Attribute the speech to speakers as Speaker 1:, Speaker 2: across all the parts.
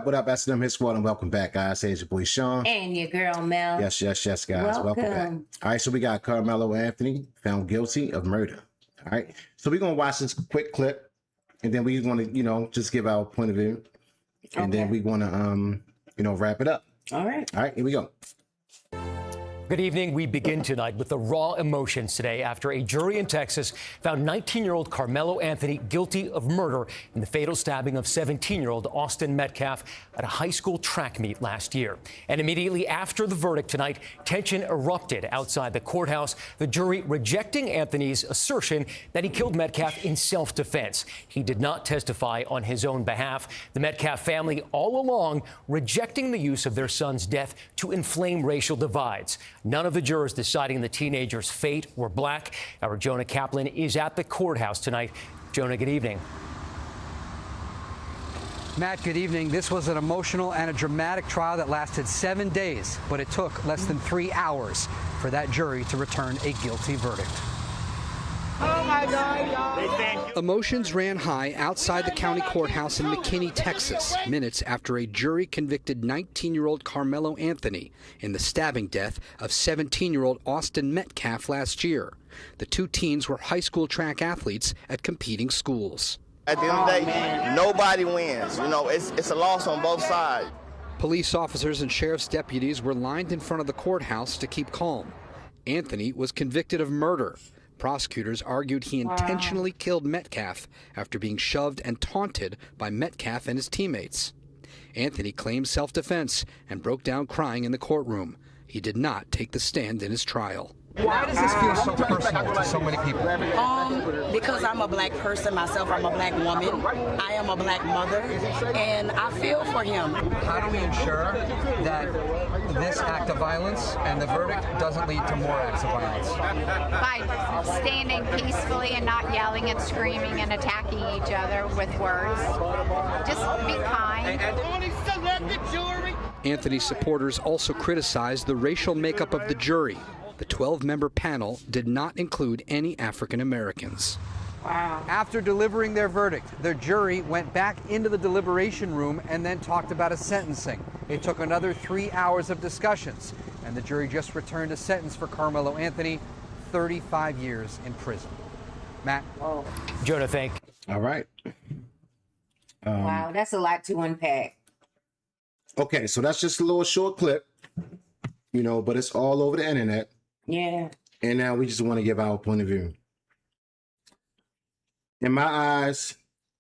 Speaker 1: What up, S&M Hit Squad, and welcome back, guys. Hey, it's your boy Sean.
Speaker 2: And your girl Mel.
Speaker 1: Yes, guys. Welcome back. All right, so we got Karmelo Anthony found guilty of murder. All right, so we're going to watch this quick clip, and then we're going to, just give our point of view, and then we're going to, wrap it up.
Speaker 2: All right,
Speaker 1: here we go.
Speaker 3: Good evening. We begin tonight with the raw emotions today after a jury in Texas found 19-year-old Karmelo Anthony guilty of murder in the fatal stabbing of 17-year-old Austin Metcalf at a high school track meet last year. And immediately after the verdict tonight, tension erupted outside the courthouse, the jury rejecting Anthony's assertion that he killed Metcalf in self-defense. He did not testify on his own behalf. The Metcalf family all along rejecting the use of their son's death to inflame racial divides. None of the jurors deciding the teenager's fate were black. Our Jonah Kaplan is at the courthouse tonight. Jonah, good evening.
Speaker 4: Matt, good evening. This was an emotional and a dramatic trial that lasted 7 days, but it took less than 3 hours for that jury to return a guilty verdict.
Speaker 5: Oh my God.
Speaker 4: Emotions ran high outside the county courthouse in McKinney, Texas, minutes after a jury convicted 19-year-old Karmelo Anthony in the stabbing death of 17-year-old Austin Metcalf last year. The two teens were high school track athletes at competing schools.
Speaker 5: At the end of the day, nobody wins. It's a loss on both sides.
Speaker 4: Police officers and sheriff's deputies were lined in front of the courthouse to keep calm. Anthony was convicted of murder. Prosecutors argued he intentionally killed Metcalf after being shoved and taunted by Metcalf and his teammates. Anthony claimed self-defense and broke down crying in the courtroom. He did not take the stand in his trial.
Speaker 6: Why does this feel so personal to so many people?
Speaker 7: Because I'm a black person myself. I'm a black woman. I am a black mother, and I feel for him.
Speaker 6: How do we ensure that this act of violence and the verdict doesn't lead to more acts of violence?
Speaker 8: By standing peacefully and not yelling and screaming and attacking each other with words. Just be kind.
Speaker 4: Anthony's supporters also criticized the racial makeup of the jury. The 12-member panel did not include any African Americans.
Speaker 2: wow.
Speaker 4: After delivering their verdict, the jury went back into the deliberation room and then talked about a sentencing. It took another 3 hours of discussions, and the jury just returned a sentence for Karmelo Anthony, 35 years in prison. Matt?
Speaker 3: Jonah, thank you.
Speaker 1: All right.
Speaker 2: Wow, that's a lot to unpack.
Speaker 1: Okay, so that's just a little short clip, but it's all over the internet.
Speaker 2: Yeah.
Speaker 1: And now we just want to give our point of view. In my eyes,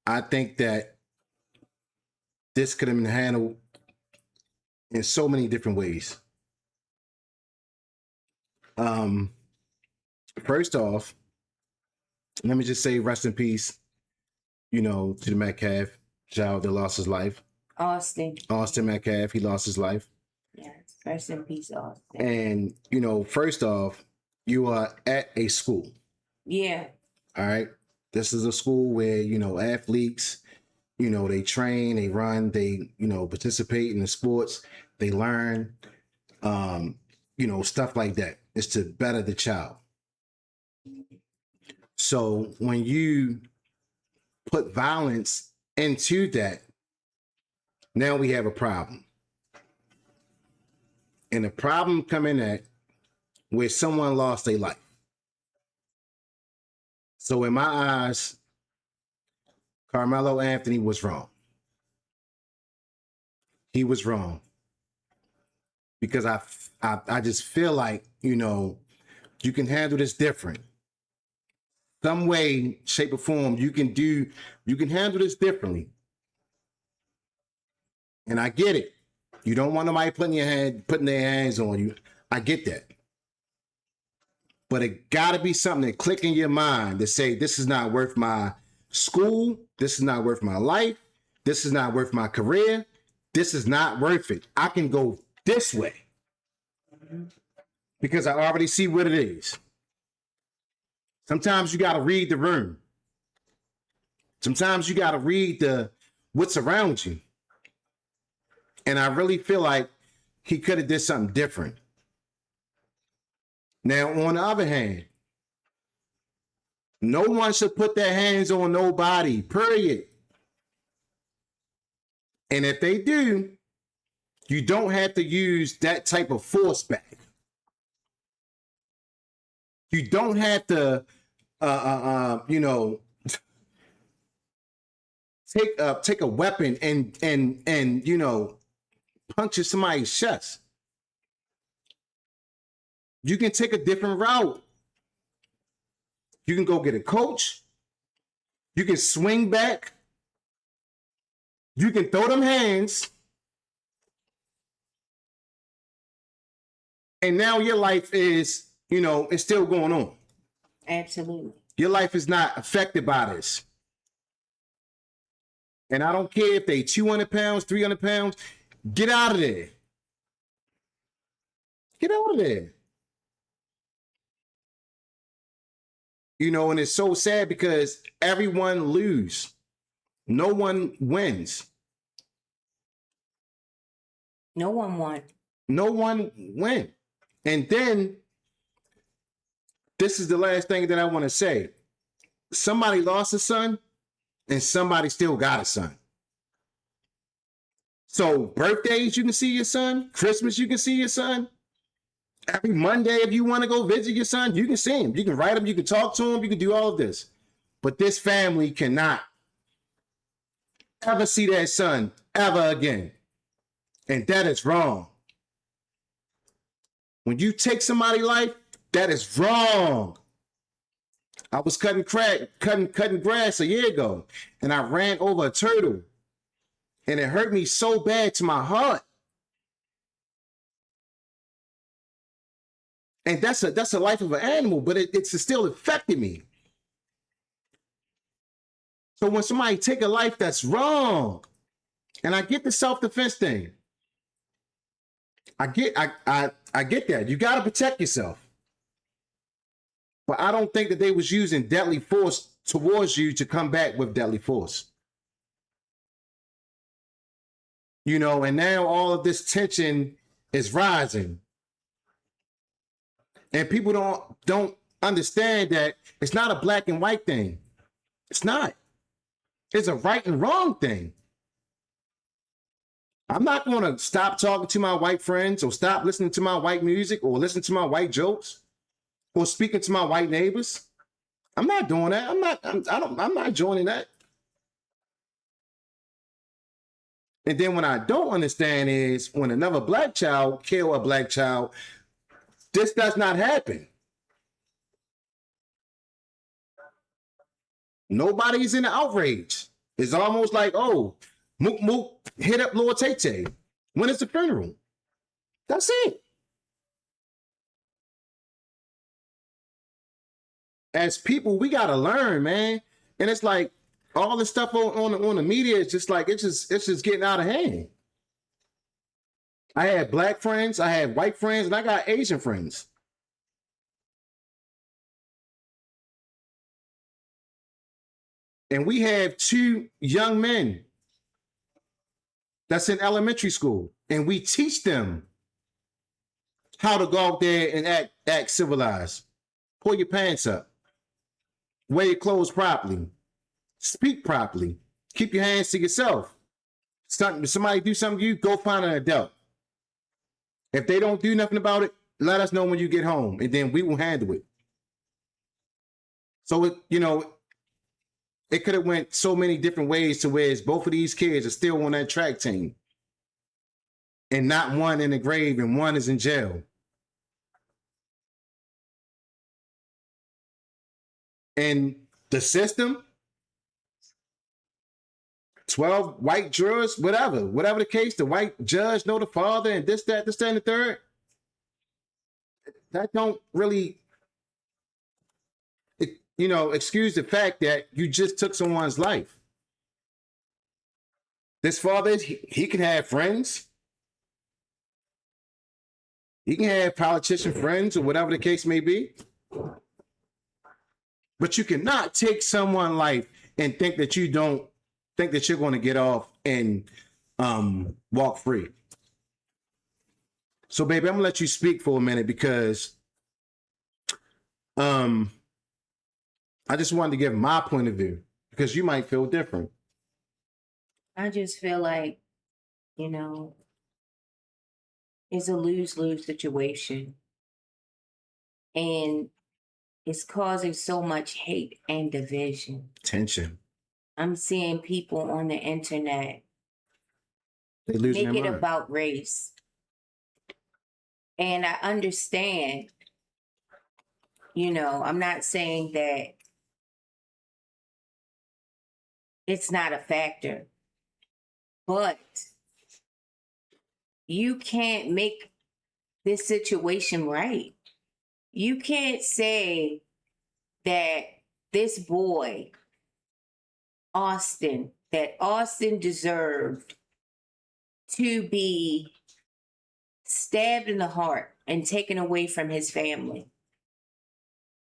Speaker 1: I think that this could have been handled in so many different ways. First off, let me just say rest in peace, to the Metcalf child that lost his life.
Speaker 2: Austin
Speaker 1: Metcalf, he lost his life.
Speaker 2: Yes, rest in peace, Austin.
Speaker 1: And, first off, you are at a school.
Speaker 2: Yeah.
Speaker 1: All right. This is a school where, athletes, they train, they run, they, participate in the sports, they learn, stuff like that. It's to better the child. So when you put violence into that, now we have a problem. And the problem coming at where someone lost their life. So in my eyes, Karmelo Anthony was wrong. He was wrong. Because I just feel like, you can handle this different. Some way, shape, or form, you can handle this differently. And I get it. You don't want nobody putting their hands on you. I get that. But it gotta be something that click in your mind to say, this is not worth my school. This is not worth my life. This is not worth my career. This is not worth it. I can go this way. Because I already see what it is. Sometimes you gotta read the room. Sometimes you gotta read what's around you. And I really feel like he could have did something different. Now, on the other hand, no one should put their hands on nobody, period. And if they do, you don't have to use that type of force back. You don't have to, take a weapon and puncture somebody's chest. You can take a different route. You can go get a coach. You can swing back. You can throw them hands. And now your life is, it's still going on.
Speaker 2: Absolutely.
Speaker 1: Your life is not affected by this. And I don't care if they 200 pounds, 300 pounds, get out of there. Get out of there. And it's so sad because everyone loses. No one wins.
Speaker 2: No one won.
Speaker 1: No one win. And then, this is the last thing that I want to say. Somebody lost a son, and somebody still got a son. So birthdays, you can see your son. Christmas, you can see your son. Every Monday, if you want to go visit your son, you can see him. You can write him. You can talk to him. You can do all of this. But this family cannot ever see that son ever again. And that is wrong. When you take somebody's life, that is wrong. I was cutting grass a year ago, and I ran over a turtle, and it hurt me so bad to my heart. And that's a life of an animal, but it's still affected me. So when somebody take a life, that's wrong. And I get the self-defense thing. I get that. You got to protect yourself. But I don't think that they was using deadly force towards you to come back with deadly force. And now all of this tension is rising. And people don't understand that it's not a black and white thing. It's not. It's a right and wrong thing. I'm not going to stop talking to my white friends or stop listening to my white music or listen to my white jokes or speaking to my white neighbors. I'm not doing that. I'm not joining that. And then what I don't understand is when another black child kill a black child, this does not happen. Nobody's in the outrage. It's almost like, oh, Mook Mook hit up Lord Tay Tay. When is the funeral? That's it. As people, we gotta learn, man. And it's like all this stuff on the media is just like it's just getting out of hand. I had black friends, I had white friends, and I got Asian friends. And we have 2 young men that's in elementary school, and we teach them how to go out there and act civilized. Pull your pants up. Wear your clothes properly. Speak properly. Keep your hands to yourself. Somebody do something to you, go find an adult. If they don't do nothing about it, let us know when you get home, and then we will handle it. So, it could have went so many different ways to where both of these kids are still on that track team. And not one in the grave and one is in jail. And the system, 12 white jurors, whatever the case, the white judge know the father and this, that, and the third. That don't really, excuse the fact that you just took someone's life. This father, he can have friends. He can have politician friends or whatever the case may be. But you cannot take someone's life and think that you're going to get off and walk free. So, baby, I'm going to let you speak for a minute because I just wanted to give my point of view because you might feel different.
Speaker 2: I just feel like You know, it's a lose-lose situation. And it's causing so much hate and division.
Speaker 1: Tension.
Speaker 2: I'm seeing people on the internet
Speaker 1: They losing
Speaker 2: make
Speaker 1: their
Speaker 2: it
Speaker 1: mind.
Speaker 2: about race. And I understand, you know, I'm not saying that it's not a factor, but you can't make this situation right. You can't say that this boy, Austin, that Austin deserved to be stabbed in the heart and taken away from his family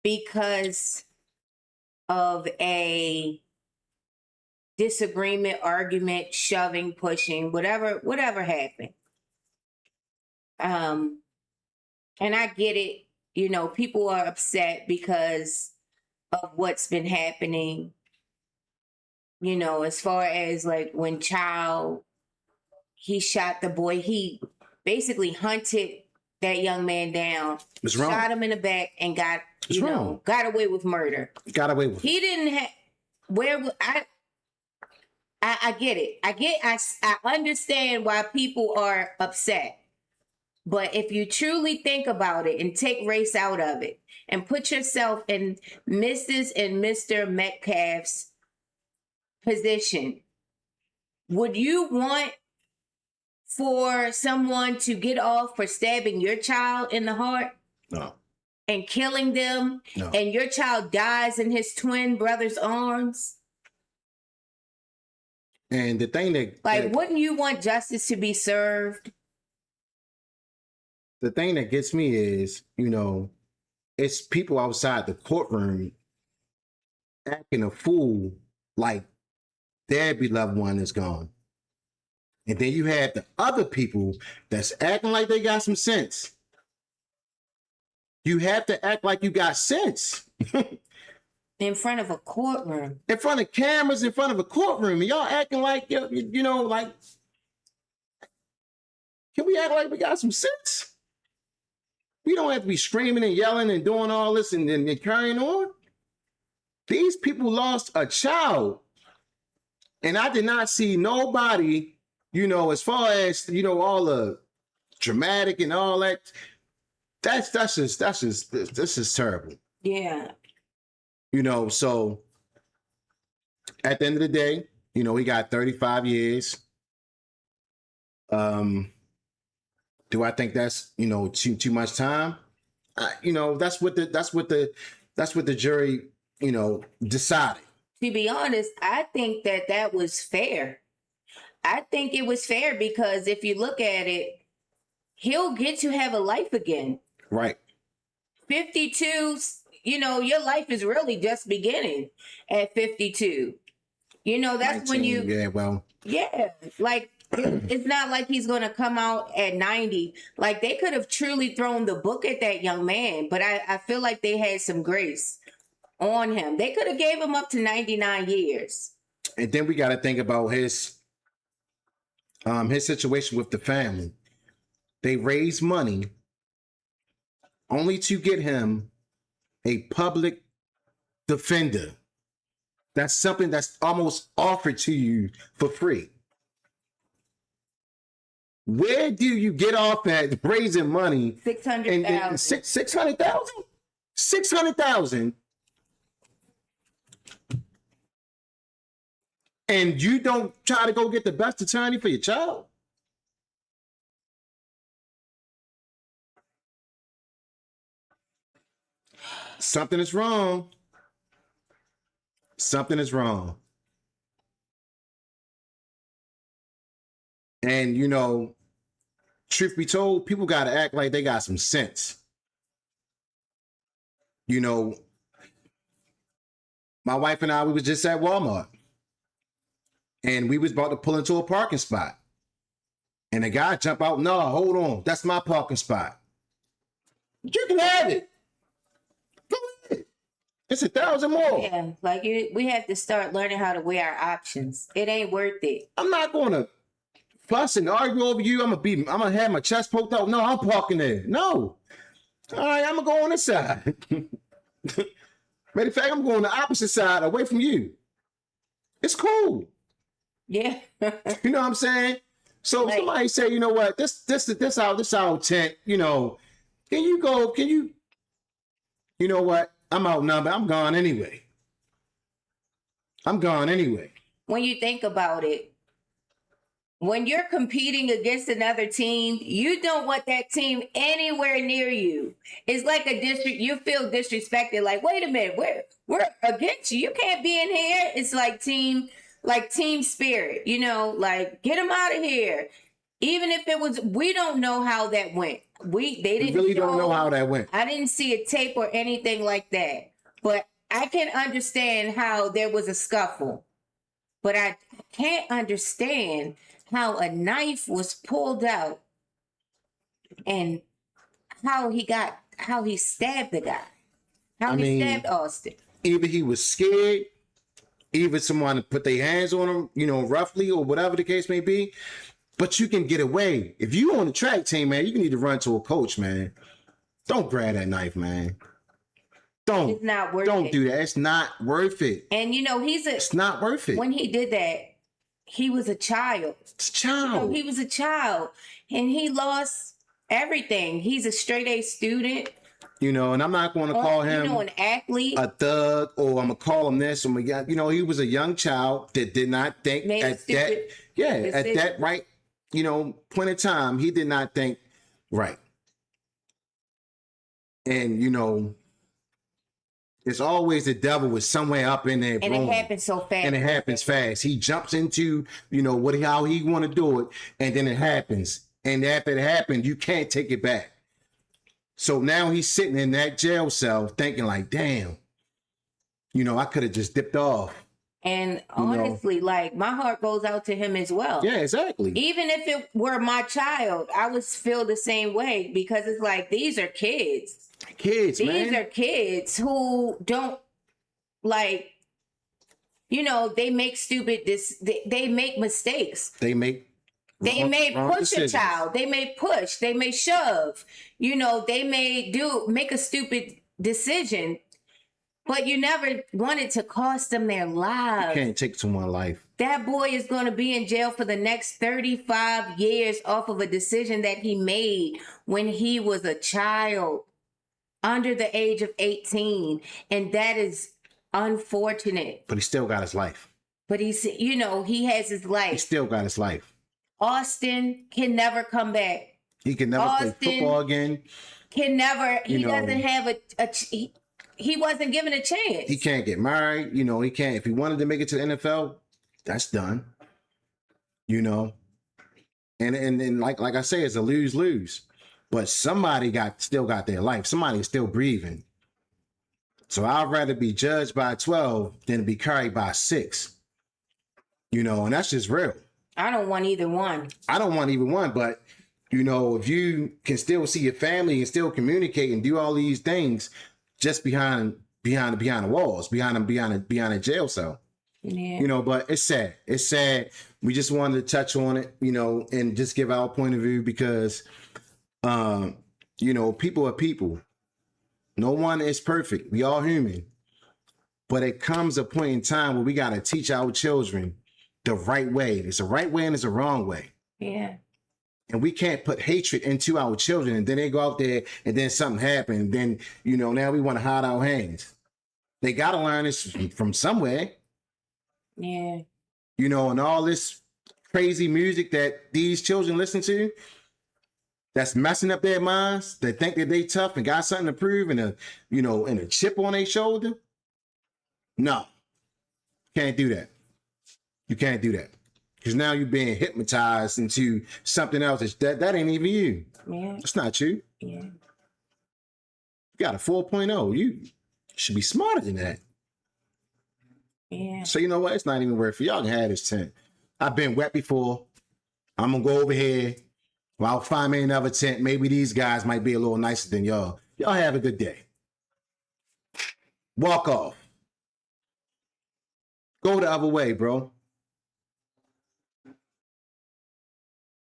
Speaker 2: because of a disagreement, argument, shoving, pushing, whatever happened. And I get it, you know, people are upset because of what's been happening, you know, as far as like when he shot the boy, he basically hunted that young man down,
Speaker 1: It's wrong.
Speaker 2: shot him in the back, and got away with murder.
Speaker 1: Got away with it.
Speaker 2: He didn't have I get it. I understand why people are upset. But if you truly think about it and take race out of it and put yourself in Mrs. and Mr. Metcalf's position, would you want for someone to get off for stabbing your child in the heart?
Speaker 1: No.
Speaker 2: And killing them?
Speaker 1: No.
Speaker 2: And your child dies in his twin brother's arms?
Speaker 1: And the thing that
Speaker 2: wouldn't you want justice to be served?
Speaker 1: The thing that gets me is, you know, it's people outside the courtroom acting a fool like their beloved one is gone. And then you have the other people that's acting like they got some sense. You have to act like you got sense.
Speaker 2: In front of a courtroom.
Speaker 1: In front of cameras, in front of a courtroom. And y'all acting like, you know, like, can we act like we got some sense? We don't have to be screaming and yelling and doing all this and carrying on. These people lost a child. And I did not see nobody, you know, as far as, you know, all the dramatic and all that. This is terrible.
Speaker 2: Yeah.
Speaker 1: You know, so at the end of the day, you know, he got 35 years. Do I think that's, you know, too much time? You know, that's what the jury, you know, decided.
Speaker 2: To be honest, I think that was fair. I think it was fair because if you look at it, he'll get to have a life again.
Speaker 1: Right.
Speaker 2: 52, you know, your life is really just beginning at 52. You know, that's
Speaker 1: 19,
Speaker 2: when like, it's not like he's going to come out at 90. Like, they could have truly thrown the book at that young man, but I feel like they had some grace on him. They could have gave him up to 99 years.
Speaker 1: And then we got to think about his situation with the family. They raised money only to get him a public defender. That's something that's almost offered to you for free. Where do you get off at raising money?
Speaker 2: 600,000.
Speaker 1: 600,000? 600,000. And you don't try to go get the best attorney for your child? Something is wrong. Something is wrong. And, you know, truth be told, people got to act like they got some sense. You know, my wife and I, we was just at Walmart. And we was about to pull into a parking spot. And the guy jumped out, no, hold on, that's my parking spot. You can have it. Go ahead. It's 1,000 more.
Speaker 2: Yeah, like we have to start learning how to weigh our options. It ain't worth it.
Speaker 1: I'm not going to fuss and argue over you. I'm gonna have my chest poked out. No, I'm parking there. No. All right, I'm gonna go on this side. Matter of fact, I'm going the opposite side, away from you. It's cool.
Speaker 2: Yeah.
Speaker 1: You know what I'm saying? So if somebody say, you know what, this our tent, you know, can you, you know what? I'm outnumbered. I'm gone anyway.
Speaker 2: When you think about it, when you're competing against another team, you don't want that team anywhere near you. It's like you feel disrespected. Like, wait a minute, we're against you. You can't be in here. It's like team spirit, you know, like get them out of here. Even if it was, we don't know how that went. They didn't
Speaker 1: really don't know how that went.
Speaker 2: I didn't see a tape or anything like that. But I can understand how there was a scuffle. But I can't understand how a knife was pulled out and how he stabbed the guy. He stabbed Austin.
Speaker 1: Either he was scared, either someone put their hands on him, you know, roughly or whatever the case may be. But you can get away. If you on the track team, man, you need to run to a coach, man. Don't grab that knife, man.
Speaker 2: It's not worth it.
Speaker 1: Don't do that. It's not worth it.
Speaker 2: And you know, it's not worth it. When he did that, he was a child.
Speaker 1: It's a child.
Speaker 2: You know, he was a child. And he lost everything. He's a straight A student.
Speaker 1: You know, and I'm not going to call him
Speaker 2: an athlete,
Speaker 1: a thug, or I'm going to call him this. You know, he was a young child that did not think at that right, you know, point in time, he did not think right. And, you know, it's always the devil was somewhere up in there.
Speaker 2: And it happens so fast.
Speaker 1: And it happens fast. He jumps into, you know, how he want to do it, and then it happens. And after it happened, you can't take it back. So now he's sitting in that jail cell thinking like, damn, you know, I could have just dipped off.
Speaker 2: And honestly, like, my heart goes out to him as well.
Speaker 1: Yeah, exactly.
Speaker 2: Even if it were my child, I would feel the same way, because it's like, these are kids. These are kids who don't, like, you know, they make they make mistakes. They may push decisions. A child. They may push. They may shove. You know, they may make a stupid decision, but you never wanted to cost them their lives.
Speaker 1: You can't take someone's life.
Speaker 2: That boy is going to be in jail for the next 35 years off of a decision that he made when he was a child, under the age of 18. And that is unfortunate.
Speaker 1: But he still got his life.
Speaker 2: But he has his life. He
Speaker 1: still got his life.
Speaker 2: Austin can never come back.
Speaker 1: He can never play football again.
Speaker 2: He doesn't have he wasn't given a chance.
Speaker 1: He can't get married. You know, he can't. If he wanted to make it to the NFL, that's done. You know, and like I say, it's a lose-lose. But somebody still got their life. Somebody is still breathing. So I'd rather be judged by 12 than be carried by 6. You know, and that's just real.
Speaker 2: I don't want either one.
Speaker 1: I don't want either one, but you know, if you can still see your family and still communicate and do all these things just behind the walls, behind a jail cell.
Speaker 2: Yeah.
Speaker 1: You know, but it's sad. It's sad. We just wanted to touch on it, you know, and just give our point of view because you know, people are people. No one is perfect. We all human. But it comes a point in time where we got to teach our children the right way. There's a right way and there's a wrong way.
Speaker 2: Yeah.
Speaker 1: And we can't put hatred into our children and then they go out there and then something happens. And then, you know, now we want to hide our hands. They got to learn this from somewhere.
Speaker 2: Yeah.
Speaker 1: You know, and all this crazy music that these children listen to, that's messing up their minds. They think that they tough and got something to prove and a chip on their shoulder. No, can't do that. You can't do that. Because now you're being hypnotized into something else that ain't even you.
Speaker 2: Yeah.
Speaker 1: It's not you.
Speaker 2: Yeah.
Speaker 1: You got a 4.0. You should be smarter than that.
Speaker 2: Yeah.
Speaker 1: So you know what? It's not even worth it. Y'all can have this tent. I've been wet before. I'm going to go over here. Well, I'll find me another tent. Maybe these guys might be a little nicer than y'all. Y'all have a good day. Walk off. Go the other way, bro.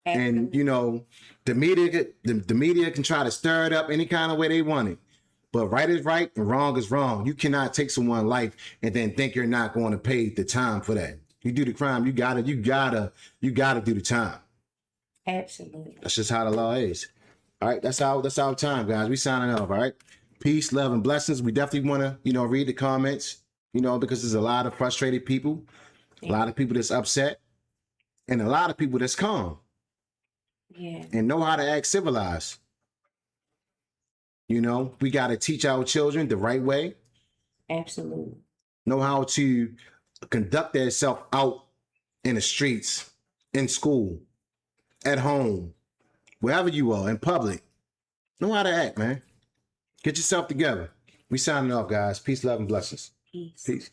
Speaker 1: And, you know, the media can try to stir it up any kind of way they want it. But right is right and wrong is wrong. You cannot take someone's life and then think you're not going to pay the time for that. You do the crime, you gotta do the time.
Speaker 2: Absolutely.
Speaker 1: That's just how the law is. All right, that's our time, guys. We signing off. All right. Peace, love, and blessings. We definitely want to, you know, read the comments, you know, because there's a lot of frustrated people, a lot of people that's upset, and a lot of people that's calm.
Speaker 2: Yeah.
Speaker 1: And know how to act civilized. You know, we got to teach our children the right way.
Speaker 2: Absolutely.
Speaker 1: Know how to conduct themselves out in the streets, in school, at home, wherever you are, in public. Know how to act, man. Get yourself together. We signing off, guys. Peace, love, and blessings.
Speaker 2: Peace.
Speaker 1: Peace.